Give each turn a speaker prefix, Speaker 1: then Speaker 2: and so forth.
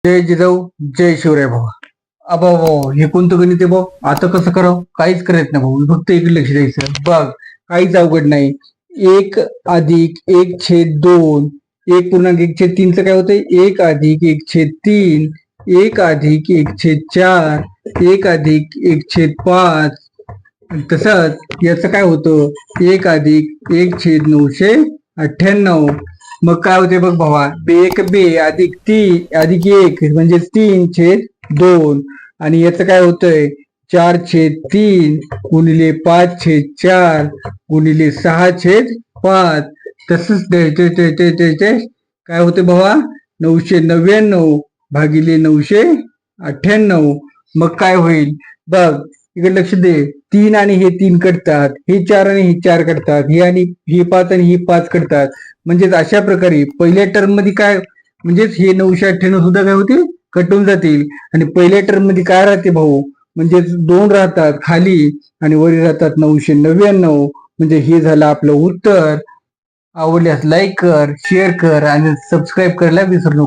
Speaker 1: जय जिजाऊ जय शिवराय भाऊ. अबा भाऊ हे कोणतं गणित आहे भाऊ? आता कसं करावं? काहीच करायचं नाही भाऊ, फक्त इकडे लक्ष द्यायचं. बघ काहीच अवघड नाही. 1+1/2, 1.1/3 काय होतंय? 1+1/3, 1+1/4, 1+1/5. तसंच याचं काय होतं? 1+1/998. मग काय होते बघ भावा? 2 अधिक म्हणजे 3/2. आणि याचं काय होतंय? 4/3 गुणिले 5/4 गुणिले 6/5. तसंच काय होते भावा? 999 भागिले 998. मग काय होईल बघ? इकडे लक्ष दे. 3 आणि हे 3 कटतात, हे 4 आणि हे 4 कटतात, हे आणि हे 5 आणि हे 5 कटतात. म्हणजेच अशा प्रकारे पहिल्या टर्म मध्ये काय, म्हणजेच हे 998 सुद्धा काय होते? कटून जातील. आणि पहिल्या टर्म मध्ये काय राहते भाऊ? म्हणजे 2 राहतात खाली आणि वरी राहतात 999. म्हणजे हे झालं आपलं उत्तर. आवडल्यास लाईक कर, शेअर कर आणि सबस्क्राईब करायला विसरू नको.